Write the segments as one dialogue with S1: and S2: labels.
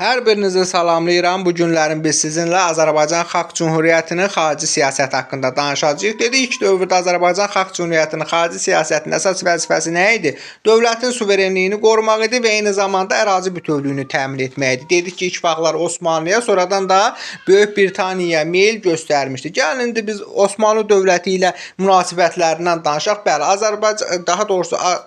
S1: Hər birinizi salamlayıram. Bu günlərin biz sizinlə Azərbaycan Xalq Cümhuriyyətinin xarici siyasəti haqqında danışacağıq. Dedik, ilk dövrdə Azərbaycan Xalq Cümhuriyyətinin xarici siyasətinin əsas vəzifəsi nə idi? Dövlətin suverenliyini qorumaq idi və eyni zamanda ərazi bütövlüyünü təmin etmək idi. Dedik ki, ilk vaxtlar Osmanlıya, sonradan da Böyük Britaniyaya meyl göstərmişdi. Gəlin indi biz Osmanlı dövləti ilə münasibətlərindən danışaq. Bəli,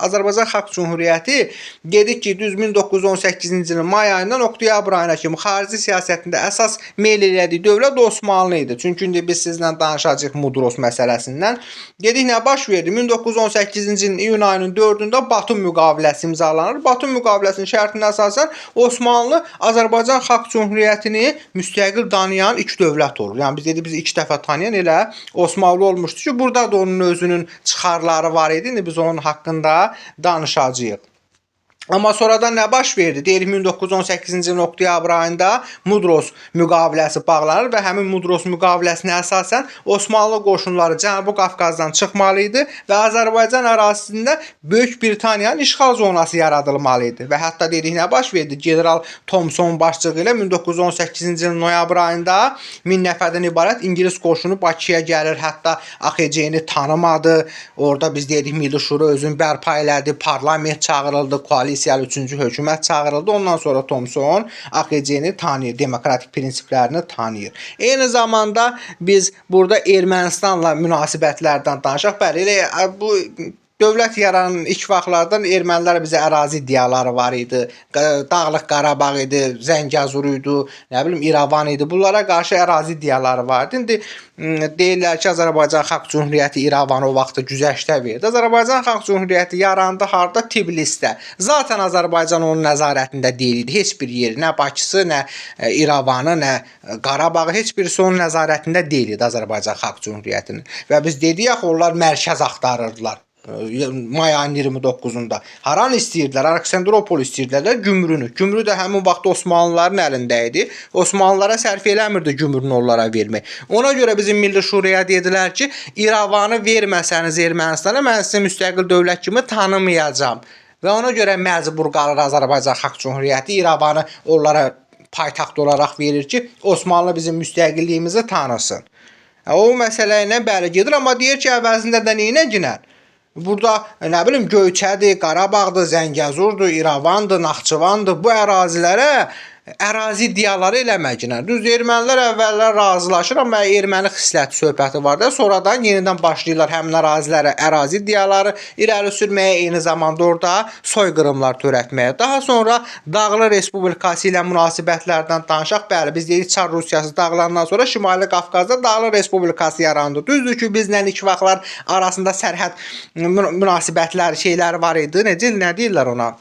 S1: Azərbaycan Xalq Cümhuriyyəti dedik ki, düz 1918-ci ilin may ayından oktyabr ayına kimi xarici siyasətində əsas meyl elədiyi dövlət Osmanlı idi. Çünki indi biz sizlə danışacağıq Mudros məsələsindən. Dedik, nə baş verdi? 1918-ci ilin iyun ayının 4-də Batum müqaviləsi imzalanır. Batum müqaviləsinin şərtinə əsasən Osmanlı Azərbaycan Xalq Cümhuriyyətini müstəqil tanıyan ilk dövlət olur. Yəni biz dedik, biz ilk dəfə tanıyan elə Osmanlı olmuşdu ki, burada da onun özünün çıxarları var idi. İndi biz onun haqqında danışacağıq. Amma sonradan nə baş verdi? Deyirik, 1918-ci ilin oktyabr ayında Mudros müqaviləsi bağlanır və həmin Mudros müqaviləsinə əsasən Osmanlı qoşunları Cənubi Qafqazdan çıxmalı idi və Azərbaycan ərazisində Böyük Britaniyanın işğal zonası yaradılmalı idi. Və hətta dedik, nə baş verdi? General Thomson başçılığı ilə 1918-ci ilin noyabr ayında 1000 nəfərdən ibarət İngilis qoşunu Bakıya gəlir. Hətta AXC-ni tanımadı. Orada biz dedik, Milli Şura özünü bərpa elədi, parlament çağırıldı, koalisiya 3-cü hökumət çağırıldı. Ondan sonra Thomson AXC-ni tanıyır, demokratik prinsiplərini tanıyır. Eyni zamanda biz burada Ermənistanla münasibətlərdən danışaq. Bəli, elə bu dövlət yaranan ilk vaxtlardan ermənilər bizə ərazi iddiaları var idi. Dağlıq Qarabağ idi, Zəngəzur idi, nə bilim İrəvan idi. Bunlara qarşı ərazi iddiaları vardı. İndi deyirlər ki, Azərbaycan Xalq Cümhuriyyəti İrəvanı o vaxtda güzəştə verdi. Azərbaycan Xalq Cümhuriyyəti yarandı harda? Tiflisdə. Zaten Azərbaycan onun nəzarətində deyil idi. Heç bir yeri, nə Bakısı, nə İrəvanı, nə Qarabağı, heç birisi onun nəzarətində deyil idi Azərbaycan Xalq Cümhuriyyətinin. Və biz dedik axı, onlar mərkəz axtarırdılar. May ayının 29-unda. Haranı istəyirdilər? Aleksandropol istəyirdilər, Gümrünü. Gümrü də həmin vaxt Osmanlıların əlində idi. Osmanlılara sərf eləmirdi Gümrünü onlara vermək. Ona görə bizim Milli Şuraya dedilər ki, İrəvanı verməsəniz Ermənistana, mən sizi müstəqil dövlət kimi tanımayacağam. Və ona görə məcbur qalır Azərbaycan Xalq Cümhuriyyəti İrəvanı onlara paytaxt olaraq verir ki, Osmanlı bizim müstəqilliyimizi tanısın. O məsələ ilə bəli gedir, amma deyir ki, əvəzində də neynəginər? Burada, nə bilim, Göyçədir, Qarabağdır, Zəngəzurdur, İrəvandır, Naxçıvandır. Bu ərazilərə ərazi iddiaları eləməginə. Düz ermənilər əvvəllər razılaşır, amma erməni xisləti söhbəti var da, sonradan yenidən başlayırlar həmin ərazilərə ərazi iddiaları irəli sürməyə, eyni zamanda orada soyqırımlar törətməyə. Daha sonra Dağlı Respublikası ilə münasibətlərdən danışaq. Bəli, biz dedik, Çar Rusiyası dağılandan sonra Şimali Qafqazda Dağlı Respublikası yarandı. Düzdür ki, bizlə ilk vaxtlar arasında sərhəd münasibətləri, şeyləri var idi. Nə deyirlər ona?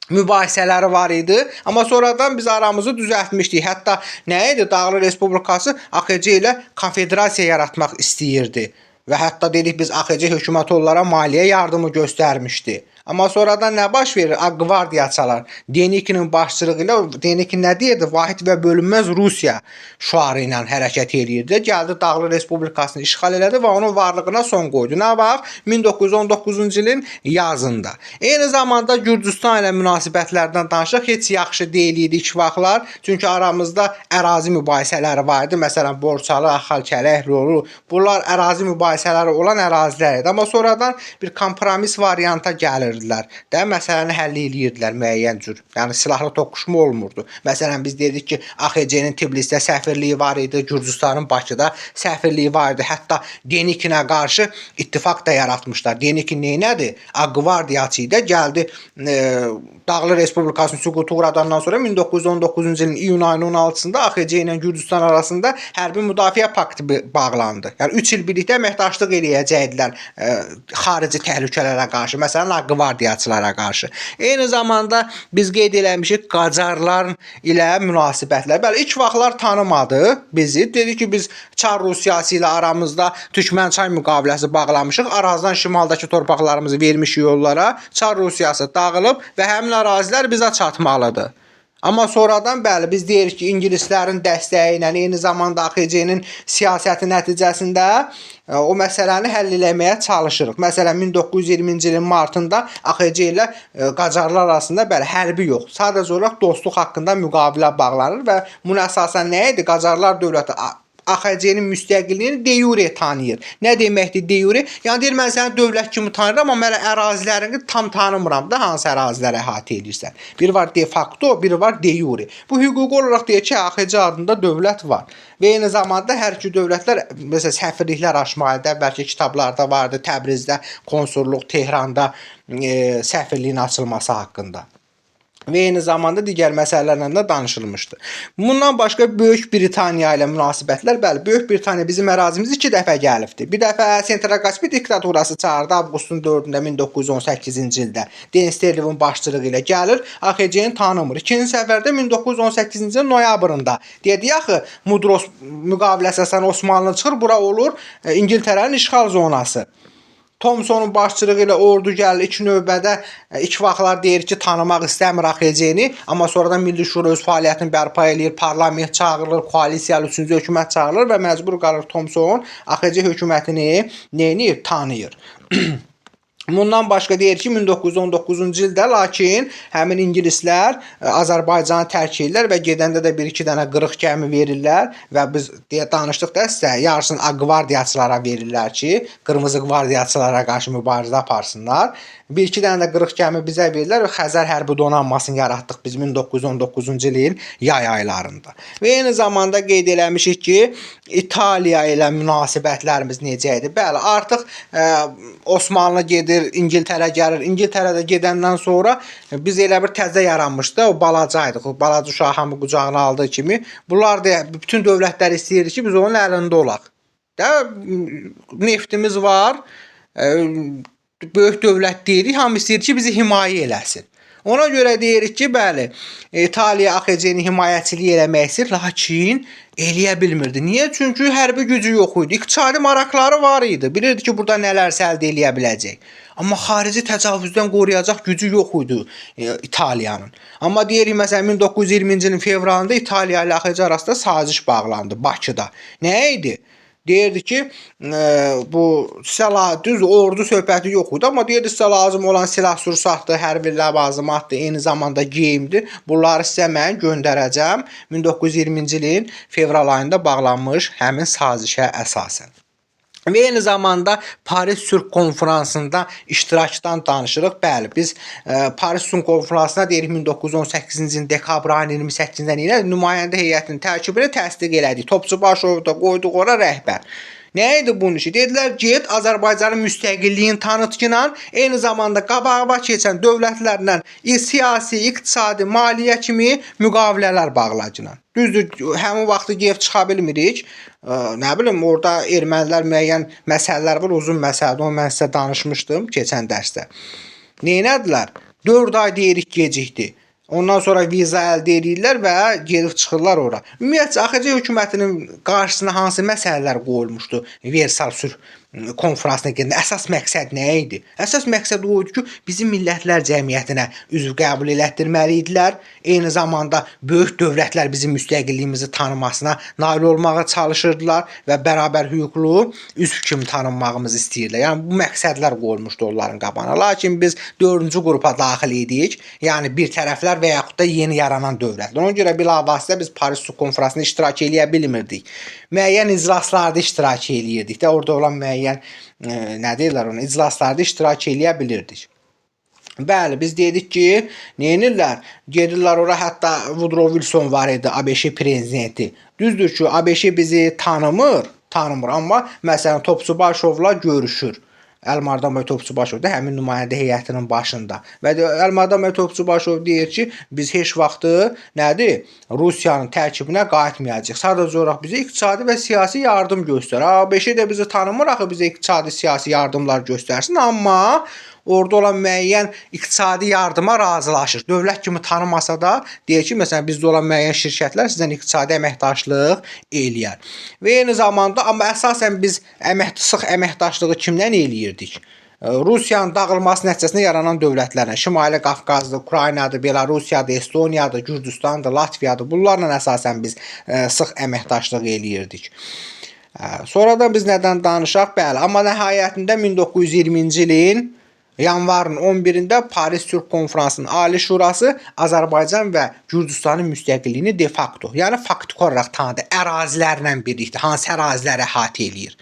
S1: Mübahisələri var idi, amma sonradan biz aramızı düzəltmişdik. Hətta nə idi? Dağlı Respublikası AXC ilə konfederasiya yaratmaq istəyirdi. Və hətta dedik, biz AXC hökuməti onlara maliyyə yardımı göstərmişdi. Amma sonradan nə baş verir? Qvardiyaçılar Denikinin başçılığı ilə, Denik nə deyirdi? Vahid və bölünməz Rusiya şüarı ilə hərəkət edirdi. Gəldi Dağlı Respublikasını işğal elədi və onun varlığına son qoydu. Nə vaxt? 1919-cu ilin yazında. Eyni zamanda Gürcüstan ilə münasibətlərdən danışaq. Heç yaxşı deyil idi ilk vaxtlar. Çünki aramızda ərazi mübahisələri var idi. Məsələn, Borçalı, Axalkələk, Rolu. Bunlar ərazi mübahisələri olan ərazilər idi. Amma sonradan bir kompromis varianta gəlir. Də məsələni həll eləyirdilər müəyyən cür. Yəni silahlı toqquşma olmurdu. Məsələn biz dedik ki, AXC-nin Tiflisdə səfirliyi var idi, Gürcüstanın Bakıda səfirliyi var idi. Hətta Denikinə qarşı ittifaq da yaratmışlar. Denikin neynədir? Qvardiyaçı idi. Gəldi Dağlı Respublikasının süqutu uğradandan sonra 1919-cu ilin iyun ayının 16-sında AXC ilə Gürcüstan arasında hərbi müdafiə paktı bağlandı. Yəni 3 il birlikdə əməkdaşlıq eləyəcəkdilər xarici təhlükələrə qarşı. Məsələn, qvardiyaçılara qarşı. Eyni zamanda biz qeyd eləmişik Qacarlar ilə münasibətlər. Bəli, ilk vaxtlar tanımadı bizi. Dedi ki, biz Çar Rusiyası ilə aramızda Türkmənçay müqaviləsi bağlamışıq. Arazdan şimaldakı torpaqlarımızı vermişik yollara. Çar Rusiyası dağılıb və həmin ərazilər bizə çatmalıdır. Amma sonradan bəli biz deyirik ki, ingilislərin dəstəyi ilə eyni zamanda AXC-nin siyasəti nəticəsində o məsələni həll etməyə çalışırıq. Məsələn 1920-ci ilin martında AXC ilə Qacarlar arasında bəli hərbi yox, sadəcə olaraq dostluq haqqında müqavilə bağlanır və buna əsasən nə idi? Qacarlar dövləti AXC-nin müstəqilliyini de jure tanıyır. Nə deməkdir de jure? Yəni deyir mən səni dövlət kimi tanıyıram, amma mən ərazilərini tam tanımıram da, hansı əraziləri əhatə edirsən. Biri var de facto, biri var de jure. Bu hüquqi olaraq deyir ki, AXC adında dövlət var. Və eyni zamanda hər iki dövlətlər məsələn səfirliklər açmalıdır. Bəlkə kitablarda vardı, Təbrizdə konsulluq, Tehranda səfirliyin açılması haqqında. Və eyni zamanda digər məsələlərlə də danışılmışdı. Bundan başqa Böyük Britaniya ilə münasibətlər, bəli, Böyük Britaniya bizim ərazimizə 2 dəfə gəlibdi. Bir dəfə Sentral Qaspi diktaturası çağırdı avqustun 4-də 1918-ci ildə. Den Sterlingin başçılığı ilə gəlir, AXC-ni tanımır. İkinci səfərdə 1918-ci ilin noyabrında dedi axı Mudros müqaviləsi əsasında Osmanlı çıxır, bura olur İngiltərənin işğal zonası. Thomsonun başçılığı ilə ordu gəlir ilk növbədə ilk vaxtlar deyir ki, tanımaq istəmir AXC-ni, amma sonradan Milli Şura öz fəaliyyətini bərpa eləyir, parlament çağırılır, koalisiyalı 3-cü hökumət çağırılır və məcbur qalır Thomson AXC hökumətini neyini tanıyır. Bundan başqa deyir ki, 1919-cu ildə lakin həmin ingilislər Azərbaycanı tərk edirlər və gedəndə də 1-2 dənə qırıq gəmi verirlər və biz danışdıq da sizə, yarısını qvardiyaçılara verirlər ki, qırmızı qvardiyaçılara qarşı mübarizə aparsınlar. 1-2 dənə də qırıq gəmi bizə verirlər və Xəzər hərbi donanmasını yaratdıq biz 1919-cu ilin yay aylarında. Və eyni zamanda qeyd eləmişik ki, İtaliya ilə münasibətlərimiz necə idi? Bəli, artıq Osmanlı gedir, İngiltərə gəlir. İngiltərədə gedəndən sonra biz elə bir təzə yaranmışdı. O balacaydıq. O balaca uşağı hamı qucağına aldığı kimi. Bunlar da bütün dövlətlər istəyir ki, biz onun əlində olaq. Da neftimiz var. Böyük dövlət deyirik, hamı istəyir ki, bizi himayə eləsin. Ona görə deyirik ki, bəli, İtaliya AXC-ni himayəçilik eləmək istəyir, lakin eləyə bilmirdi. Niyə? Çünki hərbi gücü yox idi. İqtisadi maraqları var idi. Bilirdi ki, burada nələrsə əldə eləyə biləcək. Amma xarici təcavüzdən qoruyacaq gücü yox idi İtaliyanın. Amma deyirik, məsələn, 1920-ci ilin fevralında İtaliya ilə AXC arasında saziş bağlandı Bakıda. Nə idi? Deyirdi ki, bu silah, düz ordu söhbəti yox idi, amma deyirdi sizə lazım olan silah sursatdır, hərbi ləvazimatdır, eyni zamanda geyimdir. Bunları sizə mən göndərəcəm. 1920-ci ilin fevral ayında bağlanmış həmin sazişə əsasən. Və eyni zamanda Paris Sülh Konfransında iştirakdan danışırıq. Bəli, biz Paris Sülh Konfransına deyirik 1918-ci ilin dekabr ayının 28-dən ilə nümayəndə heyətinin tərkibini təsdiq elədik. Topçubaşov da qoyduq ora rəhbər. Nə idi bunun işi? Dedilər, get Azərbaycanın müstəqilliyini tanıtqınla, eyni zamanda qabağa keçən dövlətlərlə siyasi, iqtisadi, maliyyə kimi müqavilələr bağlacına. Düzdür, həmin vaxtı gedib çıxa bilmirik. Nə bilim, orada ermənilər müəyyən məsələlər var, uzun məsələdir. Onu mən sizə danışmışdım keçən dərsdə. Neynədilər? 4 ay deyirik gecikdi. Ondan sonra viza əldə edirlər və gedib çıxırlar ora. Ümumiyyətcə AXC hökumətinin qarşısına hansı məsələlər qoyulmuşdu Versal Sülh konfransına gedəndə? Əsas məqsəd nə idi? Əsas məqsəd o idi ki, bizim millətlər cəmiyyətinə üzv qəbul elətdirməli idilər. Eyni zamanda böyük dövlətlər bizim müstəqilliyimizi tanımasına nail olmağa çalışırdılar və bərabər hüquqlu üzv kimi tanınmağımızı istəyirlər. Yəni bu məqsədlər qoyulmuşdu onların qabağına. Lakin biz 4-cü qrupa daxil idik. Yəni bir tərəflər və yaxud da yeni yaranan dövlətlər. Ona görə bilavasitə biz Paris Sülh Konfransında iştirak eləyə bilmirdik. Müəyyən iclaslarda iştirak eləyirdik də, orada olan müəyyən nə deyirlər ona, iclaslarda iştirak eləyə bilirdik. Bəli, biz dedik ki, neynirlər? Gedirlər ora, hətta Woodrow Wilson var idi, ABŞ prezidenti. Düzdür ki, ABŞ bizi tanımır, amma məsələn Topçubaşovla görüşür. Əlmardan bəy Topçubaşov da həmin nümayəndə heyətinin başında. Və Əlmardan bəy Topçubaşov deyir ki, biz heç vaxtı nədir? Rusiyanın tərkibinə qayıtmayacağıq. Sadəcə olaraq bizə iqtisadi və siyasi yardım göstərir. ABŞ də bizi tanımır, axı bizə iqtisadi siyasi yardımlar göstərsin, amma orada olan müəyyən iqtisadi yardıma razılaşır. Dövlət kimi tanımasa da deyir ki, məsələn bizdə olan müəyyən şirkətlər sizdən iqtisadi əməkdaşlıq eləyər. Və eyni zamanda amma əsasən biz sıx əməkdaşlığı kimdən eləyirdik? Rusiyanın dağılması nəticəsində yaranan dövlətlərlə Şimali Qafqazdır, Ukraynadır, Belarusiyadır, Estoniyadır, Gürcüstandır, Latviyadır. Bunlarla əsasən biz sıx əməkdaşlıq eləyirdik. Sonradan biz nədən danışaq? Bəli, amma nəhayətində 1920-ci ilin yanvarın 11-də Paris Türk Konfransının Ali Şurası Azərbaycan və Gürcüstanın müstəqilliyini de facto, yəni faktiki olaraq tanıdı. Ərazilərlə birlikdə hansı əraziləri əhatə eləyir?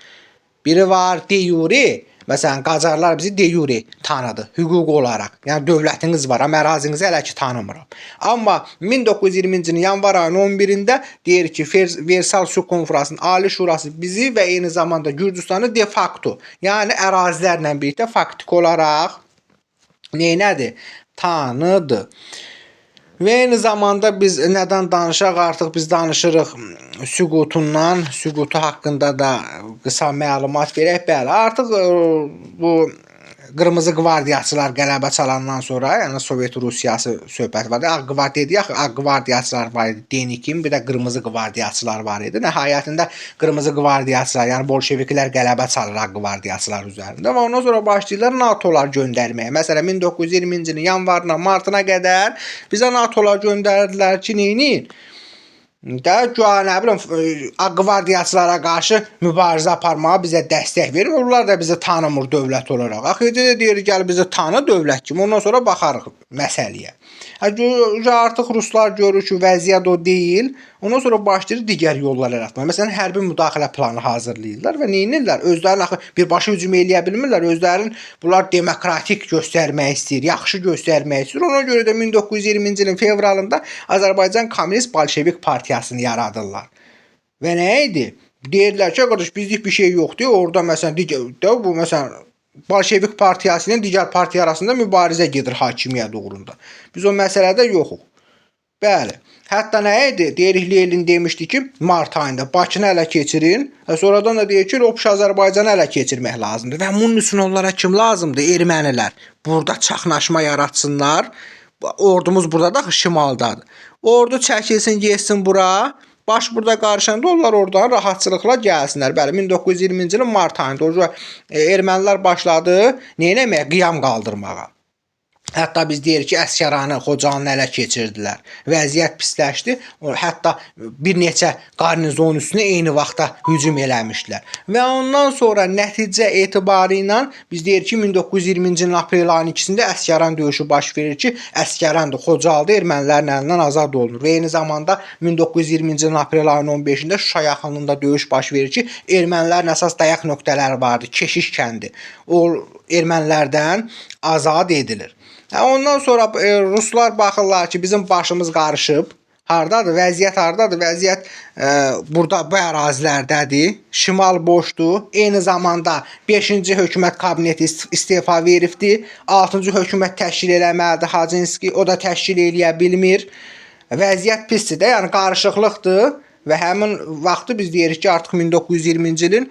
S1: Biri var de jure, məsələn Qacarlar bizi de jure tanıdı hüquq olaraq. Yəni dövlətiniz var, amma ərazinizi hələ ki tanımıram. Amma 1920-ci ilin yanvar ayının 11-də deyir ki, Versal Sülh Konfransının Ali Şurası bizi və eyni zamanda Gürcüstanı de facto, yəni ərazilərlə birlikdə faktiki olaraq neynədir? Tanıdı. Və eyni zamanda biz nədən danışaq? Artıq biz danışırıq süqutundan, süqutu haqqında da qısa məlumat verək. Bəli, artıq bu Qırmızı qvardiyaçılar qələbə çalandan sonra, yəni Sovet Rusiyası söhbət var. Ağ qvardiya deyək, ağ qvardiyaçılar var idi, Denikin, bir də qırmızı qvardiyaçılar var idi. Nəhayətində qırmızı qvardiyaçılar, yəni bolşeviklər qələbə çalır ağ qvardiyaçılar üzərində və ondan sonra başlayırlar NATO-lar göndərməyə. Məsələn 1920-ci ilin yanvarına, martına qədər bizə NATO-lar göndərdilər ki, neyin? Də güya nə bilim ağ qvardiyaçılara qarşı mübarizə aparmağa bizə dəstək verir. Onlar da bizi tanımır dövlət olaraq. Axırda da deyir gəl bizi tanı dövlət kimi. Ondan sonra baxarıq məsələyə. Artıq ruslar görür ki, vəziyyət o deyil. Ondan sonra başlayır digər yollar yaratmağa. Məsələn, hərbi müdaxilə planı hazırlayırlar və neynirlər? Özlərini axı birbaşa hücum eləyə bilmirlər. Özlərini bunlar demokratik göstərmək istəyir, yaxşı göstərmək istəyir. Ona görə də 1920-ci ilin fevralında Azərbaycan Kommunist Bolşevik Partiyasını yaradırlar. Və nə idi? Deyirlər ki, qardaş bizlik bir şey yoxdur. Orada məsələn digər bu məsələn Bolşevik Partiyası ilə digər partiya arasında mübarizə gedir hakimiyyət uğrunda. Biz o məsələdə yoxuq. Bəli. Hətta nə idi? Deyirik Lenin demişdi ki, mart ayında Bakını ələ keçirin. Sonradan da deyir ki, Obş Azərbaycanı ələ keçirmək lazımdır. Və bunun üçün onlara kim lazımdır? Ermənilər. Burada çaxnaşma yaratsınlar. Ordumuz burada da şimaldadır. Ordu çəkilsin, getsin bura. Baş burada qarışanda onlar oradan rahatçılıqla gəlsinlər. Bəli, 1920-ci ilin mart ayında ermənilər başladı neynəməyə? Qiyam qaldırmağa. Hətta biz deyirik ki, Əsgəranı, Xocalanı ələ keçirdilər. Vəziyyət pisləşdi. Hətta bir neçə qarnizon üstünə eyni vaxtda hücum eləmişdilər. Və ondan sonra nəticə etibarı ilə biz deyirik ki, 1920-ci ilin aprel ayının 2-sində Əsgəran döyüşü baş verir ki, Əsgərandır, Xocalıda ermənilərin əlindən azad olunur. Və eyni zamanda 1920-ci ilin aprel ayının 15-də Şuşa yaxınlığında döyüş baş verir ki, ermənilərin əsas dayaq nöqtələri vardı. Keşiş kəndi. O ermənilərdən azad edilir. Ondan sonra ruslar baxırlar ki, bizim başımız qarışıb. Hardadır? Vəziyyət hardadır? Vəziyyət burada bu ərazilərdədir. Şimal boşdur. Eyni zamanda 5-ci hökumət kabineti istefa veribdir. 6-cı hökumət təşkil eləməlidir Hacınski. O da təşkil eləyə bilmir. Vəziyyət pisdir də, yəni qarışıqlıqdır. Və həmin vaxtı biz deyirik ki, artıq 1920-ci ilin